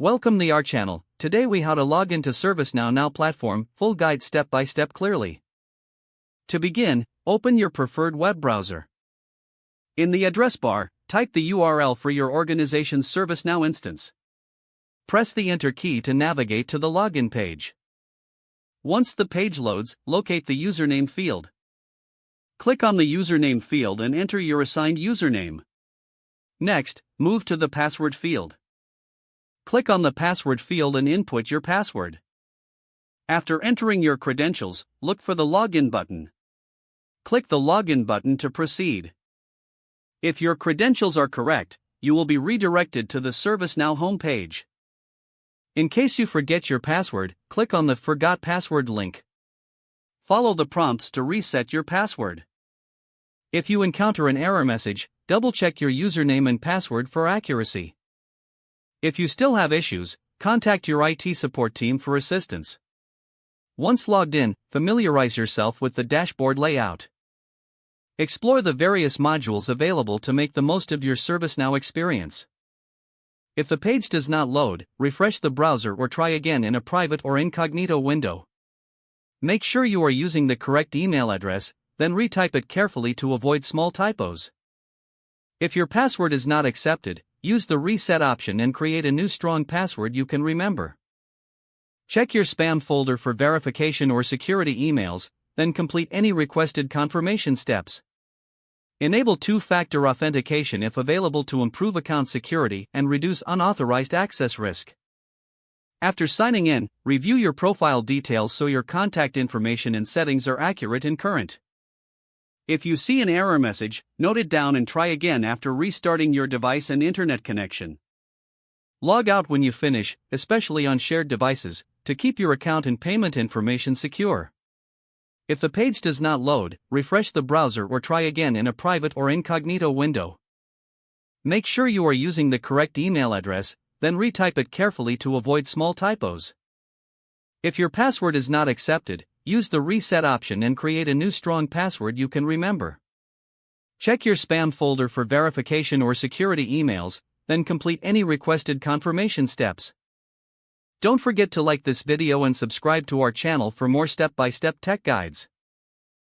Welcome to our channel. Today we how to log into ServiceNow Now Platform, full guide step by step clearly. To begin, open your preferred web browser. In the address bar, type the URL for your organization's ServiceNow instance. Press the Enter key to navigate to the login page. Once the page loads, locate the username field. Click on the username field and enter your assigned username. Next, move to the password field. Click on the password field and input your password. After entering your credentials, look for the Login button. Click the Login button to proceed. If your credentials are correct, you will be redirected to the ServiceNow homepage. In case you forget your password, click on the Forgot Password link. Follow the prompts to reset your password. If you encounter an error message, double-check your username and password for accuracy. If you still have issues, contact your IT support team for assistance. Once logged in, familiarize yourself with the dashboard layout. Explore the various modules available to make the most of your ServiceNow experience. If the page does not load, refresh the browser or try again in a private or incognito window. Make sure you are using the correct email address, then retype it carefully to avoid small typos. If your password is not accepted, use the reset option and create a new strong password you can remember. Check your spam folder for verification or security emails, then complete any requested confirmation steps. Enable two-factor authentication if available to improve account security and reduce unauthorized access risk. After signing in, review your profile details so your contact information and settings are accurate and current. If you see an error message, note it down and try again after restarting your device and internet connection. Log out when you finish, especially on shared devices, to keep your account and payment information secure. If the page does not load, refresh the browser or try again in a private or incognito window. Make sure you are using the correct email address, then retype it carefully to avoid small typos. If your password is not accepted, use the reset option and create a new strong password you can remember. Check your spam folder for verification or security emails, then complete any requested confirmation steps. Don't forget to like this video and subscribe to our channel for more step-by-step tech guides.